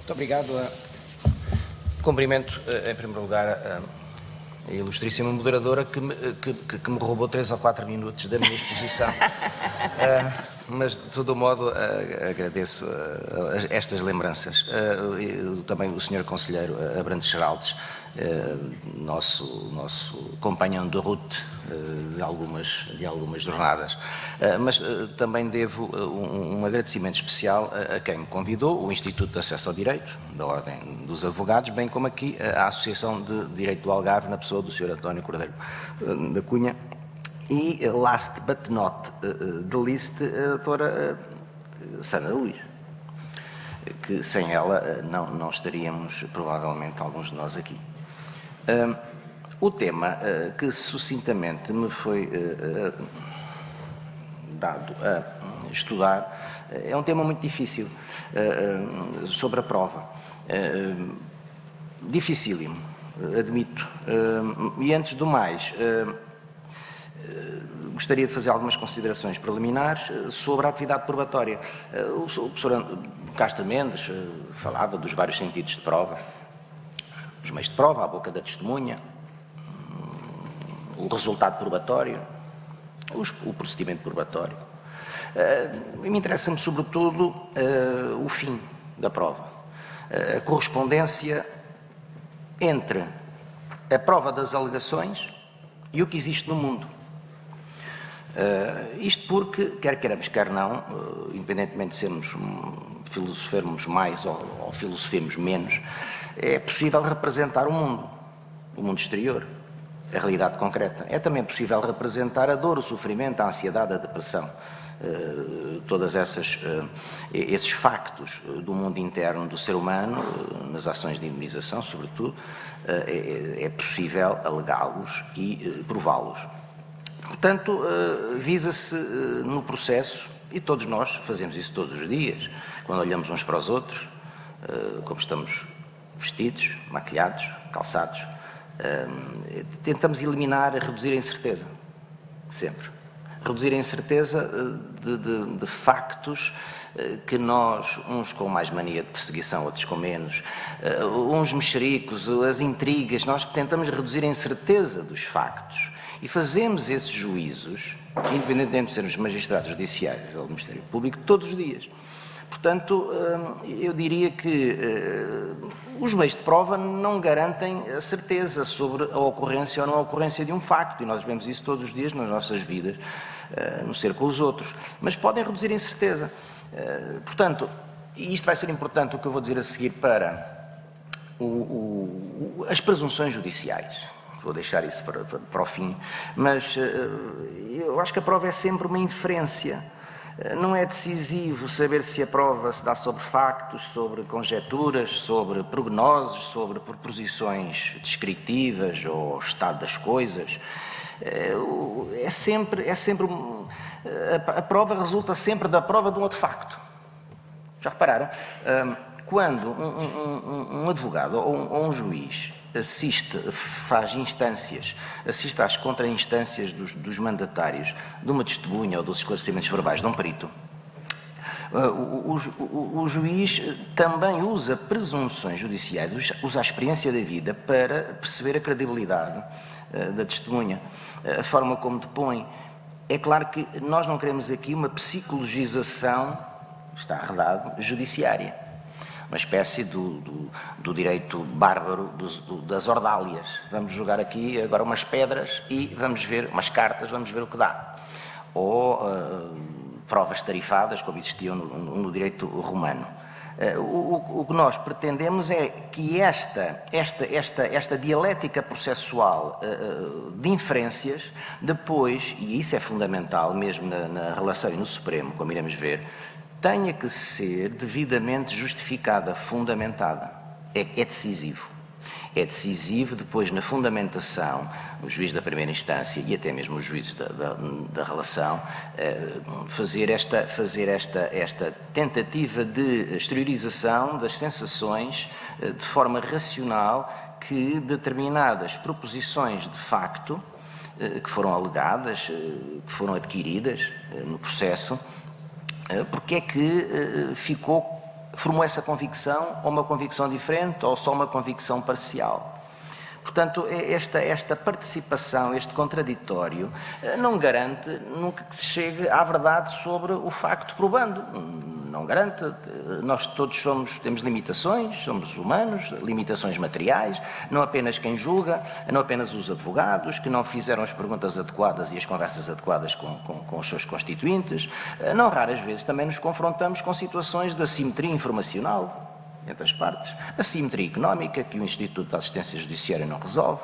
Muito obrigado. Cumprimento, em primeiro lugar, a ilustríssima moderadora que me roubou 3 ou 4 minutos da minha exposição. Mas, de todo modo, agradeço estas lembranças. Também o Sr. Conselheiro Abrantes Geraldes, nosso companheiro de route de algumas jornadas. Mas também devo um agradecimento especial a quem me convidou, o Instituto de Acesso ao Direito, da Ordem dos Advogados, bem como aqui a Associação de Direito do Algarve, na pessoa do Sr. António Cordeiro da Cunha, e, last but not the least, a doutora Sandra Luís, que sem ela não estaríamos, provavelmente, alguns de nós aqui. O tema que sucintamente me foi dado a estudar é um tema muito difícil, sobre a prova. Dificílimo, admito. E antes do mais, gostaria de fazer algumas considerações preliminares sobre a atividade probatória. O professor Castro Mendes falava dos vários sentidos de prova, os meios de prova, a boca da testemunha, o resultado probatório, o procedimento probatório. Me interessa-me, sobretudo, o fim da prova, a correspondência entre a prova das alegações e o que existe no mundo. Isto porque, quer queiramos, quer não, independentemente de sermos filosofarmos mais ou filosofemos menos, é possível representar o mundo exterior, a realidade concreta. É também possível representar a dor, o sofrimento, a ansiedade, a depressão. Todas esses factos do mundo interno do ser humano, nas ações de indemnização, sobretudo, é possível alegá-los e prová-los. Portanto, visa-se no processo, e todos nós fazemos isso todos os dias, quando olhamos uns para os outros, como estamos vestidos, maquilhados, calçados, tentamos eliminar, reduzir a incerteza, sempre. Reduzir a incerteza de factos que nós, uns com mais mania de perseguição, outros com menos, uns mexericos, as intrigas, nós tentamos reduzir a incerteza dos factos e fazemos esses juízos, independentemente de sermos magistrados judiciais ou do Ministério Público, todos os dias. Portanto, eu diria que os meios de prova não garantem a certeza sobre a ocorrência ou não ocorrência de um facto, e nós vemos isso todos os dias nas nossas vidas, no ser com os outros, mas podem reduzir a incerteza. Portanto, e isto vai ser importante o que eu vou dizer a seguir para as presunções judiciais. Vou deixar isso para o fim, mas eu acho que a prova é sempre uma inferência. Não é decisivo saber se a prova se dá sobre factos, sobre conjecturas, sobre prognoses, sobre proposições descritivas ou estado das coisas. A prova resulta sempre da prova de um outro facto. Já repararam? Quando um advogado ou um juiz faz instâncias, assiste às contra-instâncias dos mandatários de uma testemunha ou dos esclarecimentos verbais de um perito, o juiz também usa presunções judiciais, usa a experiência da vida para perceber a credibilidade da testemunha, a forma como depõe. É claro que nós não queremos aqui uma psicologização, está arredado, judiciária. Uma espécie do direito bárbaro das ordálias. Vamos jogar aqui agora umas pedras e vamos ver, umas cartas, vamos ver o que dá. Ou provas tarifadas, como existiam no direito romano. O que nós pretendemos é que esta dialética processual de inferências, depois, e isso é fundamental mesmo na relação e no Supremo, como iremos ver, tenha que ser devidamente justificada, fundamentada. É decisivo. É decisivo depois na fundamentação, o juiz da primeira instância e até mesmo os juízes da relação, fazer esta tentativa de exteriorização das sensações de forma racional que determinadas proposições de facto que foram alegadas, que foram adquiridas no processo, porque é que ficou formou essa convicção, ou uma convicção diferente, ou só uma convicção parcial. Portanto, esta participação, este contraditório, não garante nunca que se chegue à verdade sobre o facto probando. Não garante. Nós todos temos limitações, somos humanos, limitações materiais, não apenas quem julga, não apenas os advogados, que não fizeram as perguntas adequadas e as conversas adequadas com os seus constituintes. Não raras vezes também nos confrontamos com situações de assimetria informacional entre as partes, assimetria económica, que o Instituto de Assistência Judiciária não resolve,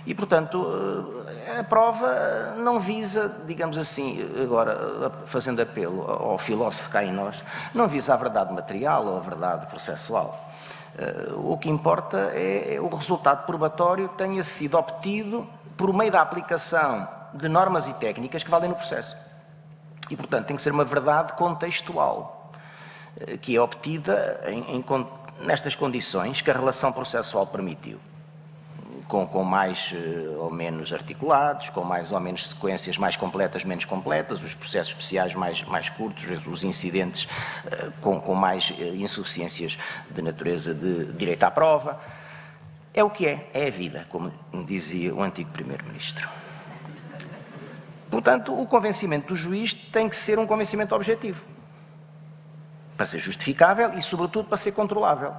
e, portanto, a prova não visa, digamos assim, agora fazendo apelo ao filósofo cá em nós, não visa a verdade material ou a verdade processual. O que importa é o resultado probatório que tenha sido obtido por meio da aplicação de normas e técnicas que valem no processo. E, portanto, tem que ser uma verdade contextual, que é obtida nestas condições que a relação processual permitiu, com mais ou menos articulados, com mais ou menos sequências mais completas, menos completas, os processos especiais mais curtos, os incidentes com mais insuficiências de natureza de direito à prova. É o que é a vida, como dizia o antigo Primeiro-Ministro. Portanto, o convencimento do juiz tem que ser um convencimento objetivo, para ser justificável e, sobretudo, para ser controlável.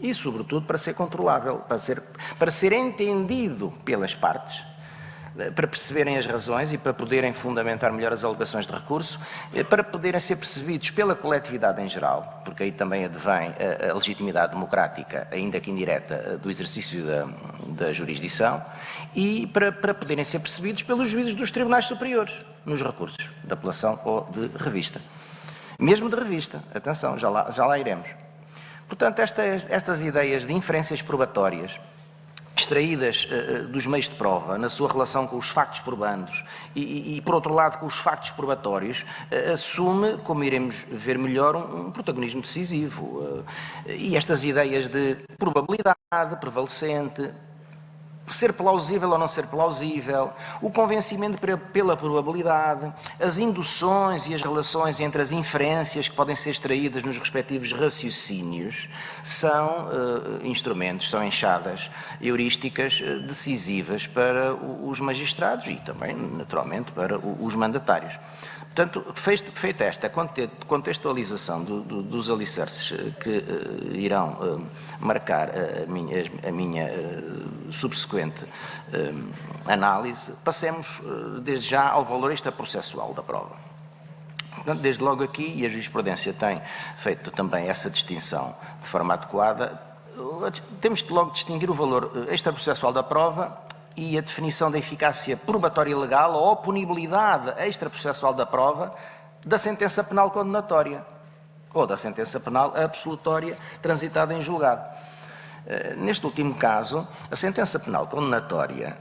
E, sobretudo, para ser controlável, para ser entendido pelas partes, para perceberem as razões e para poderem fundamentar melhor as alegações de recurso, para poderem ser percebidos pela coletividade em geral, porque aí também advém a legitimidade democrática, ainda que indireta, do exercício da jurisdição, e para poderem ser percebidos pelos juízes dos tribunais superiores, nos recursos de apelação ou de revista. Mesmo de revista, atenção, já lá iremos. Portanto, estas ideias de inferências probatórias, extraídas dos meios de prova, na sua relação com os factos probandos e, por outro lado, com os factos probatórios, assume, como iremos ver melhor, um protagonismo decisivo. E estas ideias de probabilidade prevalecente, ser plausível ou não ser plausível, o convencimento pela probabilidade, as induções e as relações entre as inferências que podem ser extraídas nos respectivos raciocínios, são instrumentos, são enxadas heurísticas decisivas para os magistrados e também, naturalmente, para os mandatários. Portanto, feita esta contextualização dos alicerces que irão marcar a minha subsequente análise, passemos desde já ao valor extraprocessual da prova. Portanto, desde logo aqui, e a jurisprudência tem feito também essa distinção de forma adequada, temos que logo distinguir o valor extraprocessual da prova e a definição da eficácia probatória legal ou a punibilidade extraprocessual da prova da sentença penal condenatória ou da sentença penal absolutória transitada em julgado. Neste último caso, a sentença penal condenatória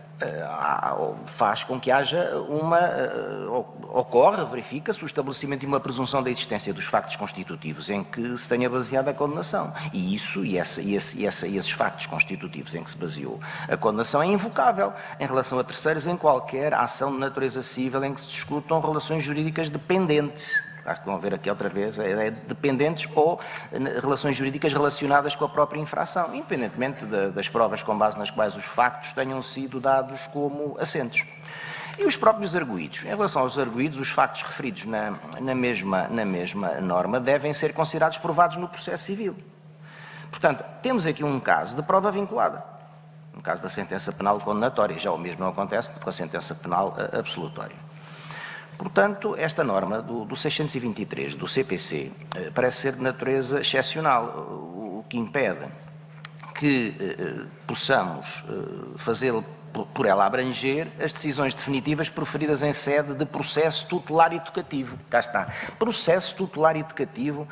faz com que haja verifica-se o estabelecimento de uma presunção da existência dos factos constitutivos em que se tenha baseado a condenação. E esses factos constitutivos em que se baseou a condenação é invocável em relação a terceiros em qualquer ação de natureza civil em que se discutam relações jurídicas dependentes. Acho que vão ver aqui outra vez, dependentes ou relações jurídicas relacionadas com a própria infração, independentemente das provas com base nas quais os factos tenham sido dados como assentos. E os próprios arguídos. Em relação aos arguídos, os factos referidos na mesma norma devem ser considerados provados no processo civil. Portanto, temos aqui um caso de prova vinculada, no caso da sentença penal condenatória. Já o mesmo não acontece com a sentença penal absolutória. Portanto, esta norma do 623 do CPC parece ser de natureza excepcional, o que impede que possamos fazê-lo por ela abranger as decisões definitivas proferidas em sede de processo tutelar educativo. Cá está. Processo tutelar educativo,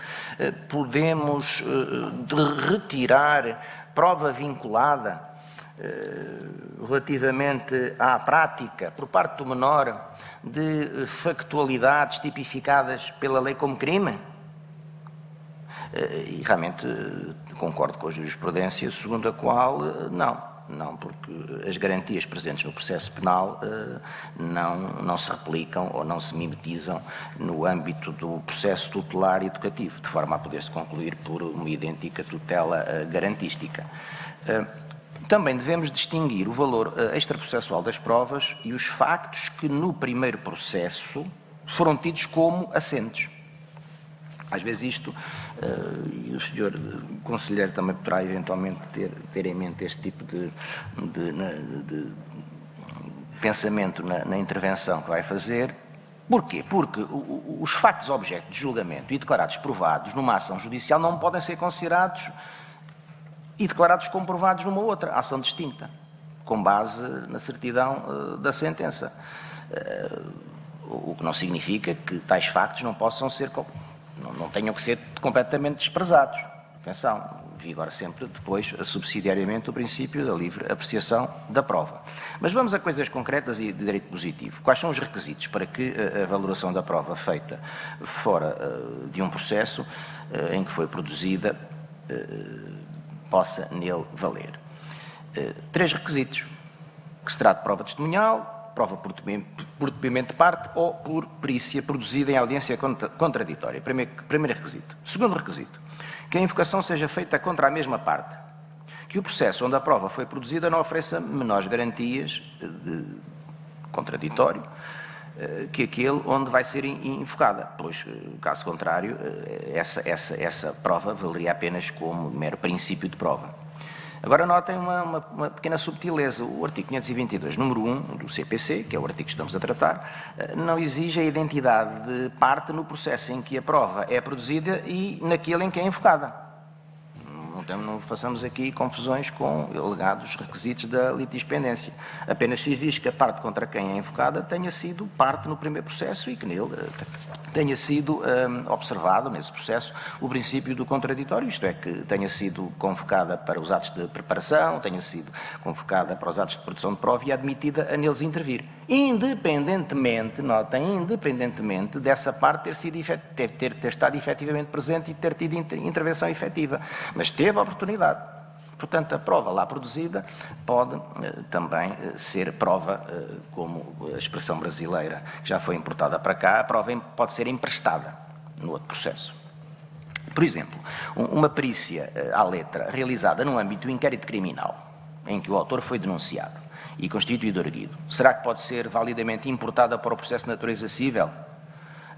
podemos retirar prova vinculada relativamente à prática por parte do menor de factualidades tipificadas pela lei como crime? E realmente concordo com a jurisprudência segundo a qual não, porque as garantias presentes no processo penal não se replicam ou não se mimetizam no âmbito do processo tutelar educativo, de forma a poder-se concluir por uma idêntica tutela garantística. Também devemos distinguir o valor extraprocessual das provas e os factos que no primeiro processo foram tidos como assentes. Às vezes isto, e o senhor conselheiro também poderá eventualmente ter em mente este tipo de pensamento na intervenção que vai fazer. Porquê? Porque os factos objeto de julgamento e declarados provados numa ação judicial não podem ser considerados e declarados como provados numa outra ação distinta, com base na certidão da sentença. O que não significa que tais factos não possam ser, não tenham que ser completamente desprezados. Atenção, vigora sempre depois, subsidiariamente, o princípio da livre apreciação da prova. Mas vamos a coisas concretas e de direito positivo. Quais são os requisitos para que a valoração da prova feita fora de um processo em que foi produzida possa nele valer? 3 requisitos: que se trate de prova testemunhal, prova por depoimento de parte ou por perícia produzida em audiência contraditória. Primeiro requisito. Segundo requisito, que a invocação seja feita contra a mesma parte. Que o processo onde a prova foi produzida não ofereça menores garantias de contraditório que aquele onde vai ser invocada, pois, caso contrário, essa prova valeria apenas como mero princípio de prova. Agora notem uma pequena subtileza. O artigo 522, número 1 do CPC, que é o artigo que estamos a tratar, não exige a identidade de parte no processo em que a prova é produzida e naquele em que é invocada. Não façamos aqui confusões com alegados requisitos da litispendência. Apenas se exige que a parte contra quem é invocada tenha sido parte no primeiro processo e que nele tenha sido observado, nesse processo, o princípio do contraditório, isto é, que tenha sido convocada para os atos de preparação, tenha sido convocada para os atos de produção de prova e admitida a neles intervir. Independentemente, notem, independentemente dessa parte ter estado efetivamente presente e ter tido intervenção efetiva. Mas teve a oportunidade. Portanto, a prova lá produzida pode também ser prova, como a expressão brasileira que já foi importada para cá, a prova pode ser emprestada no outro processo. Por exemplo, uma perícia à letra realizada no âmbito do inquérito criminal, em que o autor foi denunciado e constituído arguido, será que pode ser validamente importada para o processo de natureza cível,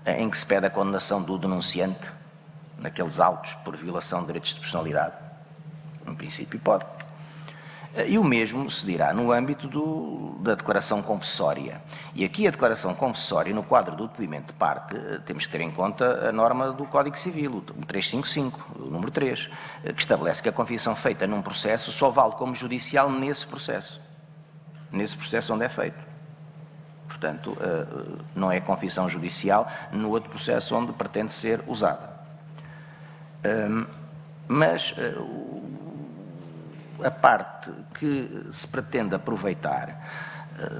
em que se pede a condenação do denunciante, naqueles autos por violação de direitos de personalidade? Em princípio pode. E o mesmo se dirá no âmbito da declaração confessória. E aqui a declaração confessória, no quadro do depoimento de parte, temos que ter em conta a norma do Código Civil, o 355, o número 3, que estabelece que a confissão feita num processo só vale como judicial nesse processo onde é feito. Portanto, não é confissão judicial no outro processo onde pretende ser usada. Mas a parte que se pretende aproveitar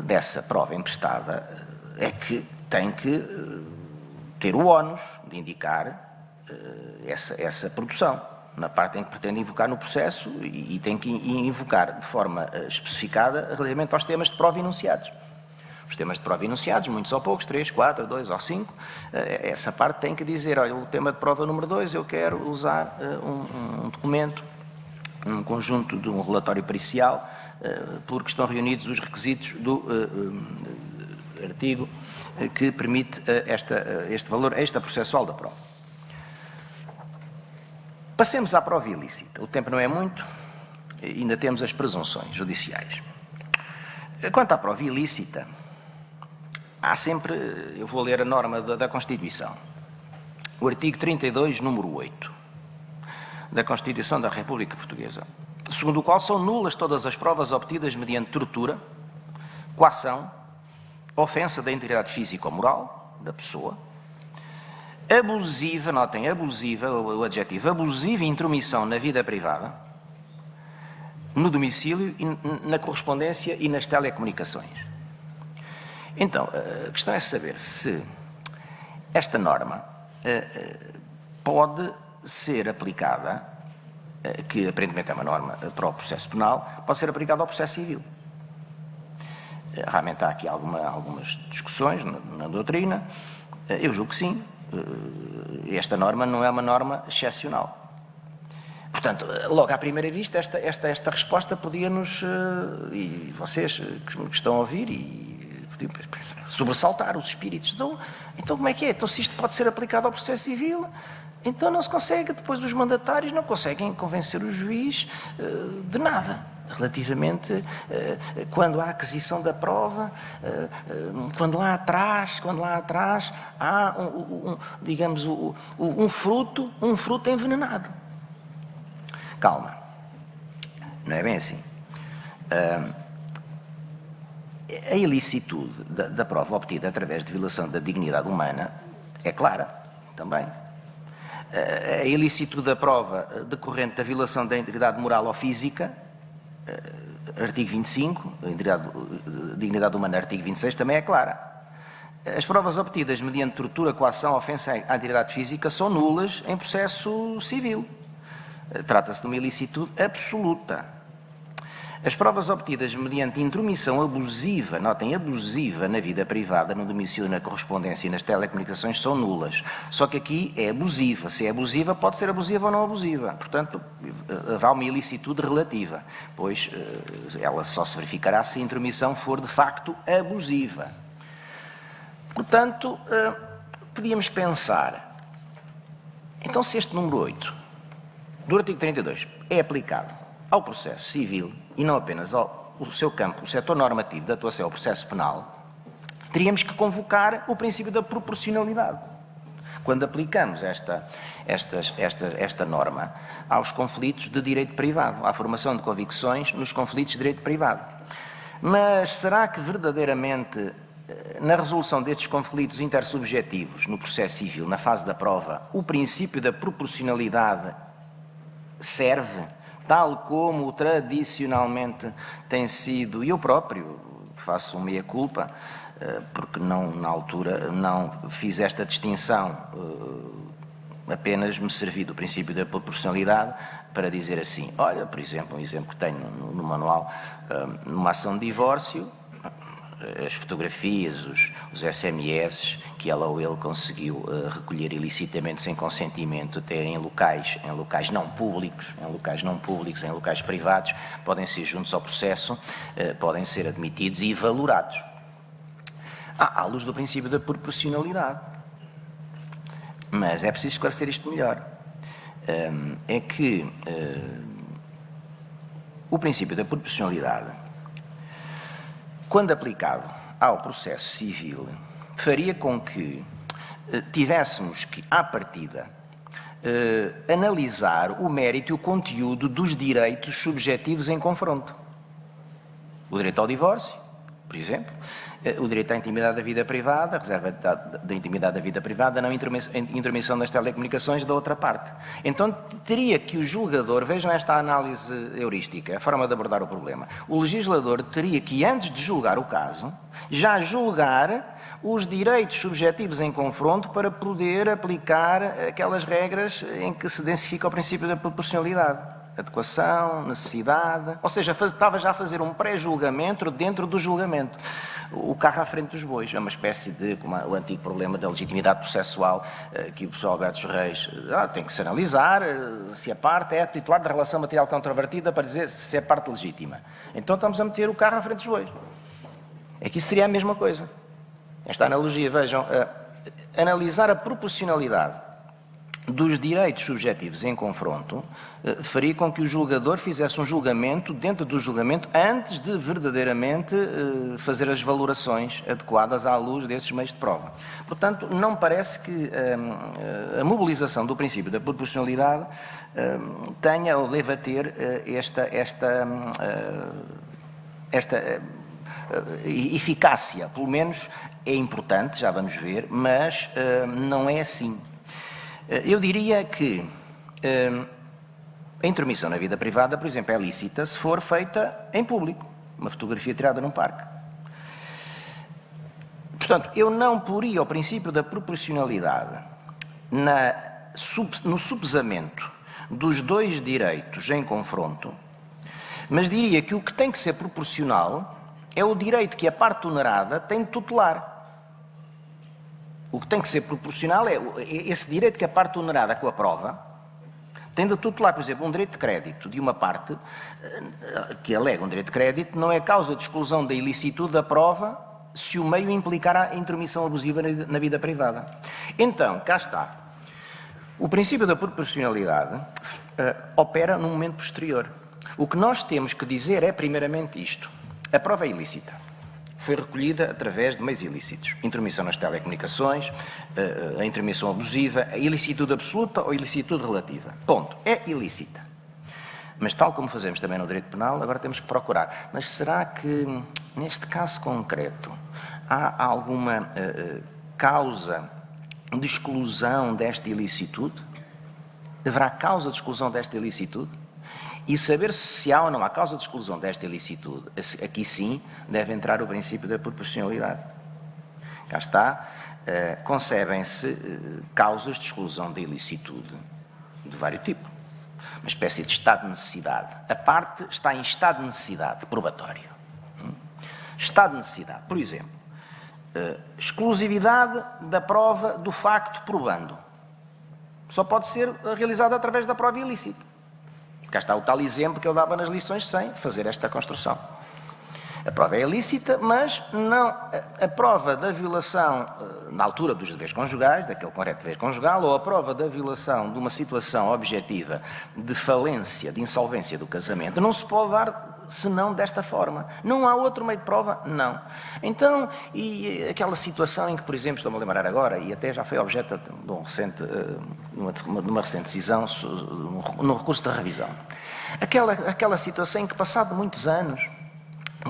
dessa prova emprestada é que tem que ter o ónus de indicar essa produção, na parte em que pretende invocar no processo e tem que invocar de forma especificada relativamente aos temas de prova enunciados. Os temas de prova enunciados, muitos ou poucos, 3, 4, 2 ou 5, essa parte tem que dizer, olha, o tema de prova número 2, eu quero usar um documento, um conjunto de um relatório pericial, porque estão reunidos os requisitos do artigo que permite este valor extraprocessual da prova. Passemos à prova ilícita. O tempo não é muito, ainda temos as presunções judiciais. Quanto à prova ilícita, há sempre, eu vou ler a norma da Constituição, o artigo 32, número 8, da Constituição da República Portuguesa, segundo o qual são nulas todas as provas obtidas mediante tortura, coação, ofensa da integridade física ou moral da pessoa, abusiva, notem, abusiva, o adjetivo, abusiva intromissão na vida privada, no domicílio, na correspondência e nas telecomunicações. Então, a questão é saber se esta norma pode ser aplicada que aparentemente é uma norma para o processo penal, pode ser aplicada ao processo civil. Realmente há aqui algumas discussões na doutrina. Eu julgo que sim. Esta norma não é uma norma excepcional. Portanto, logo à primeira vista, esta resposta podia-nos, e vocês que estão a ouvir, e podiam pensar, sobressaltar os espíritos. Então como é que é? Então se isto pode ser aplicado ao processo civil, então não se consegue, depois os mandatários não conseguem convencer o juiz de nada. Relativamente, quando há aquisição da prova, quando lá atrás há, digamos, um fruto envenenado. Calma, não é bem assim. A ilicitude da prova obtida através de violação da dignidade humana é clara, também. A ilicitude da prova decorrente da violação da integridade moral ou física, artigo 25, a dignidade humana, artigo 26, também é clara. As provas obtidas mediante tortura, coação, ofensa à integridade física são nulas em processo civil. Trata-se de uma ilicitude absoluta. As provas obtidas mediante intromissão abusiva, notem, abusiva na vida privada, no domicílio, na correspondência e nas telecomunicações são nulas. Só que aqui é abusiva. Se é abusiva, pode ser abusiva ou não abusiva. Portanto, há uma ilicitude relativa, pois ela só se verificará se a intromissão for de facto abusiva. Portanto, podíamos pensar, então se este número 8 do artigo 32 é aplicado ao processo civil e não apenas ao seu campo, o setor normativo de atuação ao processo penal, teríamos que convocar o princípio da proporcionalidade. Quando aplicamos esta norma aos conflitos de direito privado, à formação de convicções nos conflitos de direito privado. Mas será que verdadeiramente, na resolução destes conflitos intersubjetivos no processo civil, na fase da prova, o princípio da proporcionalidade serve, tal como tradicionalmente tem sido, e eu próprio faço uma meia-culpa, porque na altura não fiz esta distinção, apenas me servi do princípio da proporcionalidade para dizer assim, olha, por exemplo, um exemplo que tenho no manual, numa ação de divórcio, as fotografias, os SMS que ela ou ele conseguiu recolher ilicitamente sem consentimento, até em locais não públicos, em locais privados, podem ser juntos ao processo, podem ser admitidos e valorados. À luz do princípio da proporcionalidade. Mas é preciso esclarecer isto melhor. É que o princípio da proporcionalidade, quando aplicado ao processo civil, faria com que tivéssemos que, à partida, analisar o mérito e o conteúdo dos direitos subjetivos em confronto. O direito ao divórcio, por exemplo, o direito à intimidade da vida privada, a reserva da intimidade da vida privada, a não intromissão das telecomunicações da outra parte. Então, teria que o julgador, vejam esta análise heurística, a forma de abordar o problema, o legislador teria que, antes de julgar o caso, já julgar os direitos subjetivos em confronto para poder aplicar aquelas regras em que se densifica o princípio da proporcionalidade. Adequação, necessidade, ou seja, estava já a fazer um pré-julgamento dentro do julgamento. O carro à frente dos bois, é uma espécie de, como o antigo problema da legitimidade processual, que o professor Alberto Reis tem que se analisar se a parte é titular da relação material controvertida para dizer se é parte legítima. Então estamos a meter o carro à frente dos bois. Aqui seria a mesma coisa. Esta analogia, vejam, analisar a proporcionalidade dos direitos subjetivos em confronto faria com que o julgador fizesse um julgamento dentro do julgamento antes de verdadeiramente fazer as valorações adequadas à luz desses meios de prova. Portanto, não me parece que a mobilização do princípio da proporcionalidade tenha ou deva ter esta eficácia. Pelo menos é importante, já vamos ver, mas não é assim. Eu diria que a intromissão na vida privada, por exemplo, é lícita se for feita em público, uma fotografia tirada num parque. Portanto, eu não poria o princípio da proporcionalidade no subsamento dos dois direitos em confronto, mas diria que o que tem que ser proporcional é o direito que a parte onerada tem de tutelar. O que tem que ser proporcional é esse direito que a parte onerada com a prova tem de tutelar. Por exemplo, um direito de crédito de uma parte que alega um direito de crédito não é causa de exclusão da ilicitude da prova se o meio implicar a intromissão abusiva na vida privada. Então, cá está. O princípio da proporcionalidade opera num momento posterior. O que nós temos que dizer é, primeiramente, isto. A prova é ilícita. Foi recolhida através de meios ilícitos. Intromissão nas telecomunicações, a intromissão abusiva, a ilicitude absoluta ou a ilicitude relativa. Ponto. É ilícita. Mas tal como fazemos também no direito penal, agora temos que procurar. Mas será que, neste caso concreto, há alguma causa de exclusão desta ilicitude? Haverá causa de exclusão desta ilicitude? E saber se há ou não há causa de exclusão desta ilicitude, aqui sim deve entrar o princípio da proporcionalidade. Cá está, concebem-se causas de exclusão da ilicitude de vários tipos. Uma espécie de estado de necessidade. A parte está em estado de necessidade probatório. Estado de necessidade, por exemplo, exclusividade da prova do facto probando. Só pode ser realizada através da prova ilícita. Cá está o tal exemplo que eu dava nas lições sem fazer esta construção. A prova é ilícita, mas não a prova da violação, na altura dos deveres conjugais, daquele correto dever conjugal, ou a prova da violação de uma situação objetiva de falência, de insolvência do casamento, não se pode dar senão desta forma. Não há outro meio de prova? Não. Então, e aquela situação em que, por exemplo, estou-me a lembrar agora, e até já foi objeto de uma recente decisão no recurso da revisão. Aquela situação em que, passado muitos anos,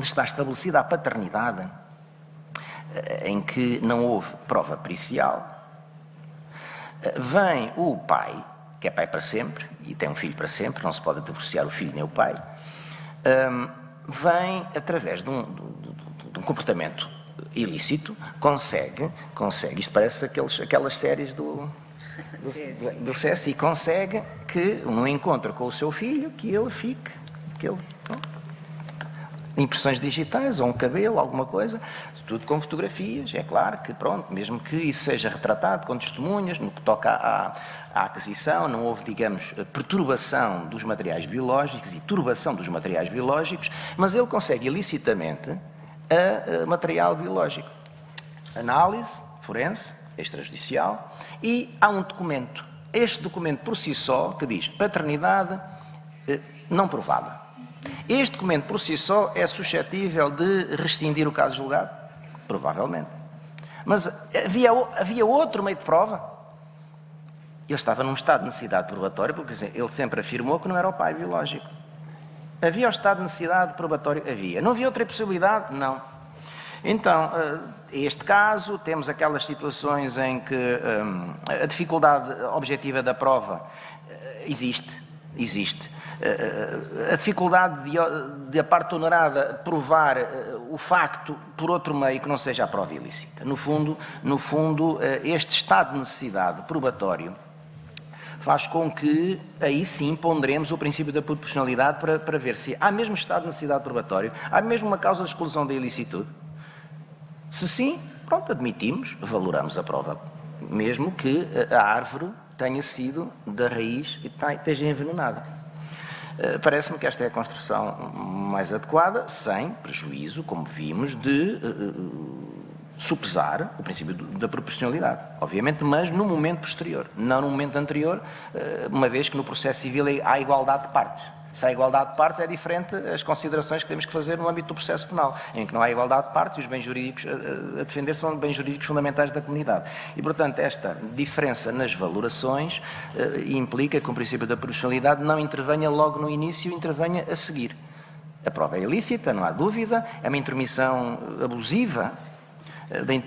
está estabelecida a paternidade, em que não houve prova pericial, vem o pai, que é pai para sempre, e tem um filho para sempre, não se pode divorciar o filho nem o pai, vem, através de um comportamento ilícito, consegue, isto parece aquelas séries do CSI, consegue que, num encontro com o seu filho, que ele fique, impressões digitais, ou um cabelo, alguma coisa, tudo com fotografias, é claro que, pronto, mesmo que isso seja retratado com testemunhas, no que toca à aquisição, não houve, digamos, perturbação dos materiais biológicos e turbação dos materiais biológicos, mas ele consegue ilicitamente a material biológico. Análise forense, extrajudicial, e há um documento. Este documento por si só, que diz paternidade não provada. Este documento por si só é suscetível de rescindir o caso julgado? Provavelmente. Mas havia outro meio de prova? Ele estava num estado de necessidade probatória, porque ele sempre afirmou que não era o pai biológico. Havia o estado de necessidade probatória? Havia. Não havia outra possibilidade? Não. Então, neste caso, temos aquelas situações em que a dificuldade objetiva da prova existe. A dificuldade de a parte honorada provar o facto por outro meio que não seja a prova ilícita. No fundo, este estado de necessidade probatório faz com que, aí sim, ponderemos o princípio da proporcionalidade para ver se há mesmo estado de necessidade probatório, há mesmo uma causa de exclusão da ilicitude. Se sim, pronto, admitimos, valoramos a prova, mesmo que a árvore tenha sido da raiz e esteja envenenada. Parece-me que esta é a construção mais adequada, sem prejuízo, como vimos, de supesar o princípio da proporcionalidade, obviamente, mas no momento posterior, não no momento anterior, uma vez que no processo civil há igualdade de partes. Se há igualdade de partes, é diferente as considerações que temos que fazer no âmbito do processo penal, em que não há igualdade de partes e os bens jurídicos a defender são bens jurídicos fundamentais da comunidade. E, portanto, esta diferença nas valorações implica que o princípio da proporcionalidade não intervenha logo no início, intervenha a seguir. A prova é ilícita, não há dúvida, é uma intromissão abusiva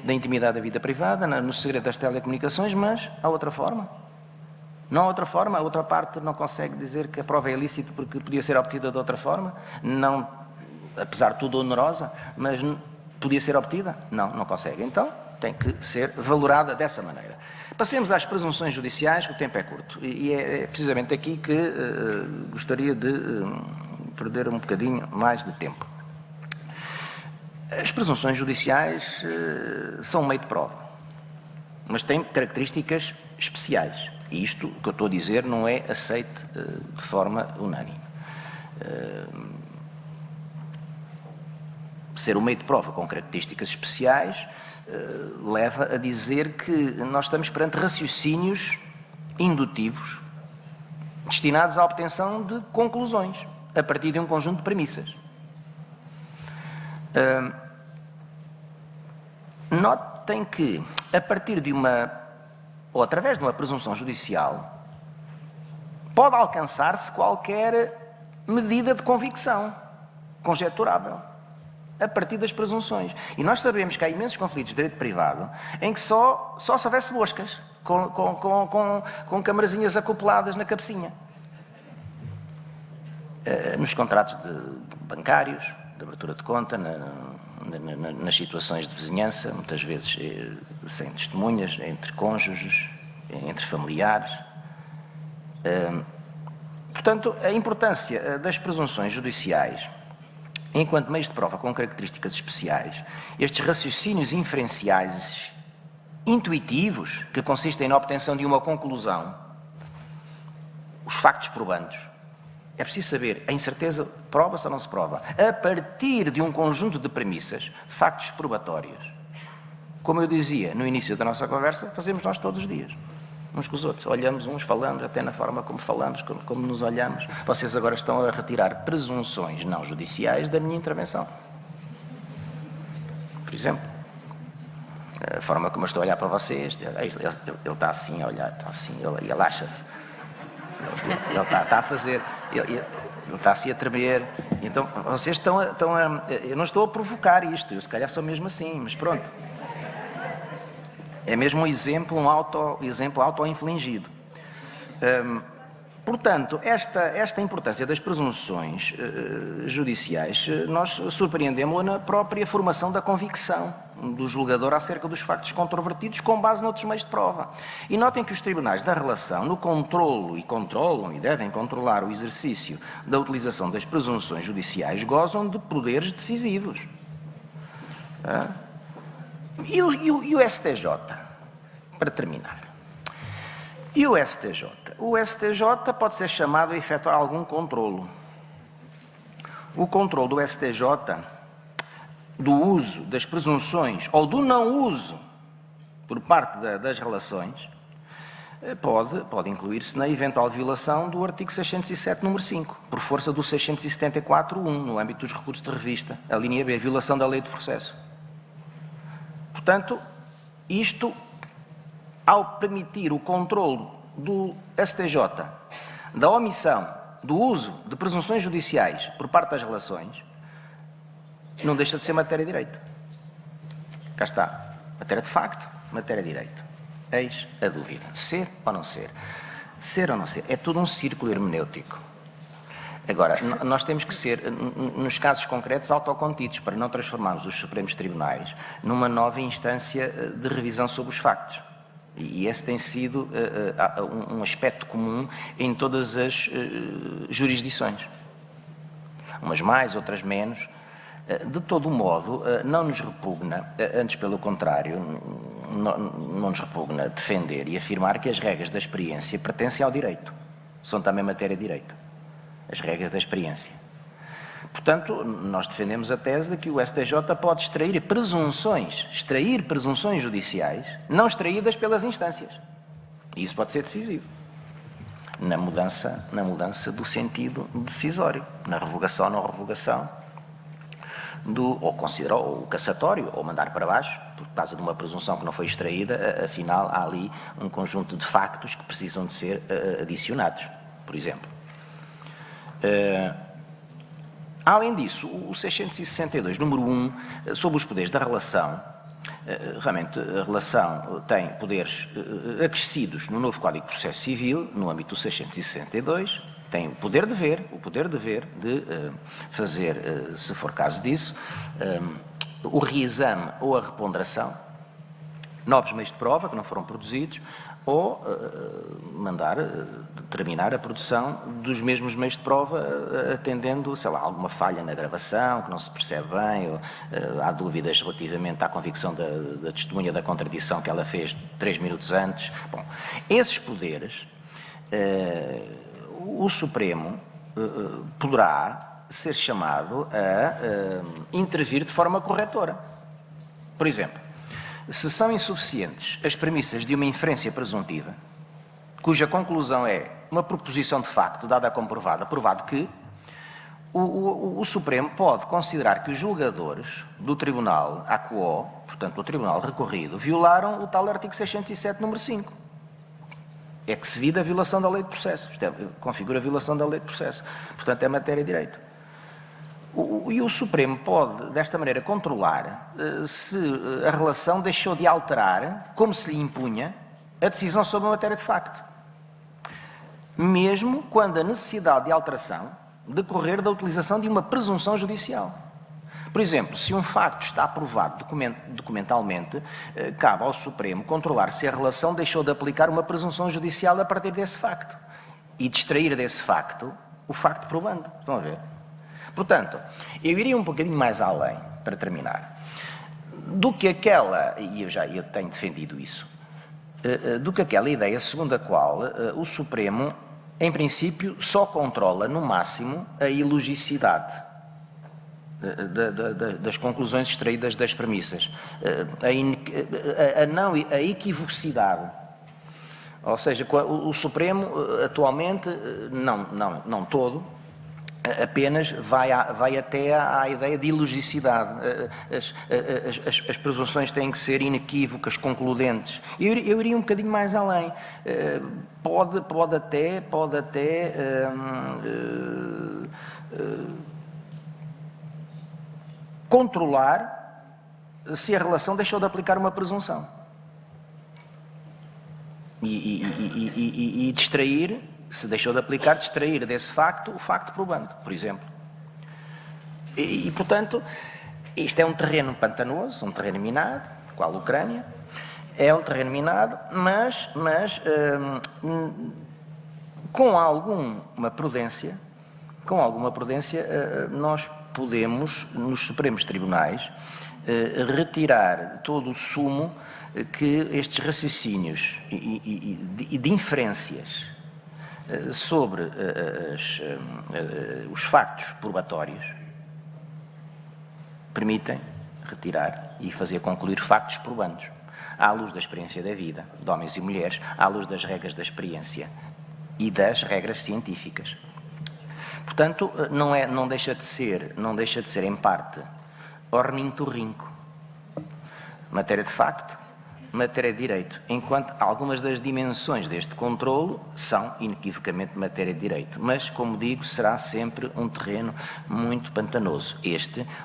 da intimidade da vida privada, no segredo das telecomunicações, mas há outra forma. Não há outra forma, a outra parte não consegue dizer que a prova é ilícita porque podia ser obtida de outra forma, não, apesar de tudo onerosa, mas podia ser obtida? Não consegue. Então, tem que ser valorada dessa maneira. Passemos às presunções judiciais, que o tempo é curto. E é precisamente aqui que gostaria de perder um bocadinho mais de tempo. As presunções judiciais são um meio de prova, mas têm características especiais. E isto, o que eu estou a dizer, não é aceite de forma unânime. Ser um meio de prova com características especiais leva a dizer que nós estamos perante raciocínios indutivos destinados à obtenção de conclusões a partir de um conjunto de premissas. Notem que, a partir de ou através de uma presunção judicial, pode alcançar-se qualquer medida de convicção conjecturável, a partir das presunções. E nós sabemos que há imensos conflitos de direito privado em que só se houvesse moscas, com camarazinhas acopladas na cabecinha. Nos contratos bancários, de abertura de conta, nas situações de vizinhança, muitas vezes sem testemunhas, entre cônjuges, entre familiares. Portanto, a importância das presunções judiciais, enquanto meios de prova com características especiais, estes raciocínios inferenciais intuitivos, que consistem na obtenção de uma conclusão, os factos probandos, é preciso saber, a incerteza prova-se ou não se prova, a partir de um conjunto de premissas, factos probatórios. Como eu dizia no início da nossa conversa, fazemos nós todos os dias, uns com os outros. Olhamos uns, falamos, até na forma como falamos, como nos olhamos. Vocês agora estão a retirar presunções não judiciais da minha intervenção. Por exemplo, a forma como eu estou a olhar para vocês, ele está assim a olhar, está assim, ele acha-se. Ele está a fazer, ele está assim a tremer. Então, vocês estão a... Eu não estou a provocar isto, eu se calhar sou mesmo assim, mas pronto. É mesmo um exemplo, exemplo auto-infligido. Portanto, esta importância das presunções judiciais, nós surpreendemos-la na própria formação da convicção do julgador acerca dos factos controvertidos com base noutros meios de prova. E notem que os tribunais da relação, no controlam e devem controlar o exercício da utilização das presunções judiciais, gozam de poderes decisivos. E o STJ, para terminar. E o STJ? O STJ pode ser chamado a efetuar algum controlo. O controlo do STJ do uso das presunções ou do não uso por parte das relações pode incluir-se na eventual violação do artigo 607, número 5, por força do 674.1, no âmbito dos recursos de revista, a linha B, violação da lei de processo. Portanto, isto, ao permitir o controlo do STJ da omissão do uso de presunções judiciais por parte das relações, não deixa de ser matéria de direito. Cá está. Matéria de facto, matéria de direito. Eis a dúvida. Ser ou não ser? Ser ou não ser? É tudo um círculo hermenêutico. Agora, nós temos que ser, nos casos concretos, autocontidos, para não transformarmos os Supremos Tribunais numa nova instância de revisão sobre os factos. E esse tem sido um aspecto comum em todas as jurisdições. Umas mais, outras menos. De todo modo, não nos repugna, antes pelo contrário, não nos repugna defender e afirmar que as regras da experiência pertencem ao direito. São também matéria de direito. As regras da experiência. Portanto, nós defendemos a tese de que o STJ pode extrair presunções judiciais não extraídas pelas instâncias. E isso pode ser decisivo. Na mudança do sentido decisório, na revogação ou não revogação, ou considerar o cassatório, ou mandar para baixo, por causa de uma presunção que não foi extraída, afinal há ali um conjunto de factos que precisam de ser adicionados, por exemplo. Além disso, o 662, número 1, sobre os poderes da relação, realmente a relação tem poderes acrescidos no novo Código de Processo Civil, no âmbito do 662, tem o poder de fazer, se for caso disso, o reexame ou a reponderação novos meios de prova que não foram produzidos, ou mandar determinar a produção dos mesmos meios de prova, atendendo, sei lá, alguma falha na gravação, que não se percebe bem, ou há dúvidas relativamente à convicção da testemunha da contradição que ela fez 3 minutos antes. Bom, esses poderes, o Supremo poderá ser chamado a intervir de forma corretora. Por exemplo, se são insuficientes as premissas de uma inferência presuntiva, cuja conclusão é uma proposição de facto dada como provada, provado que o Supremo pode considerar que os julgadores do Tribunal ACO, portanto do Tribunal recorrido, violaram o tal artigo 607, número 5. É que se vê a violação da lei de processo. Isto configura a violação da lei de processo. Portanto, é matéria de direito. E o Supremo pode, desta maneira, controlar se a relação deixou de alterar, como se lhe impunha, a decisão sobre a matéria de facto. Mesmo quando a necessidade de alteração decorrer da utilização de uma presunção judicial. Por exemplo, se um facto está aprovado documentalmente, cabe ao Supremo controlar se a relação deixou de aplicar uma presunção judicial a partir desse facto e distrair desse facto o facto provando. Estão a ver? Portanto, eu iria um bocadinho mais além, para terminar, do que aquela, e eu tenho defendido isso, do que aquela ideia segundo a qual o Supremo, em princípio, só controla, no máximo, a ilogicidade das conclusões extraídas das premissas, a equivocidade. Ou seja, o Supremo, atualmente, não todo, apenas vai até à ideia de ilogicidade. As presunções têm que ser inequívocas, concludentes. Eu iria um bocadinho mais além. Pode até controlar se a relação deixou de aplicar uma presunção. E distrair, se deixou de aplicar, distrair desse facto o facto probante, por exemplo. Portanto, isto é um terreno pantanoso, um terreno minado, qual a Ucrânia, é um terreno minado, mas com alguma prudência, nós podemos, nos Supremos Tribunais, retirar todo o sumo que estes raciocínios e de inferências sobre os factos probatórios permitem retirar e fazer concluir factos probandos, à luz da experiência da vida, de homens e mulheres, à luz das regras da experiência e das regras científicas. Portanto, não deixa de ser em parte ornitorrinco, matéria de facto, matéria de direito, enquanto algumas das dimensões deste controlo são inequivocamente matéria de direito, mas, como digo, será sempre um terreno muito pantanoso,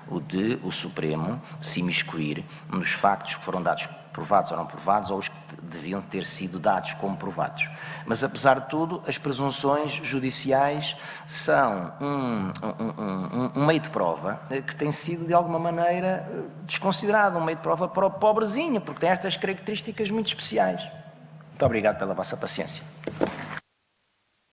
o de o Supremo se imiscuir nos factos que foram dados provados ou não provados, ou os que deviam ter sido dados como provados. Mas, apesar de tudo, as presunções judiciais são um meio de prova que tem sido, de alguma maneira, desconsiderado, um meio de prova pobrezinho, porque tem estas características muito especiais. Muito obrigado pela vossa paciência.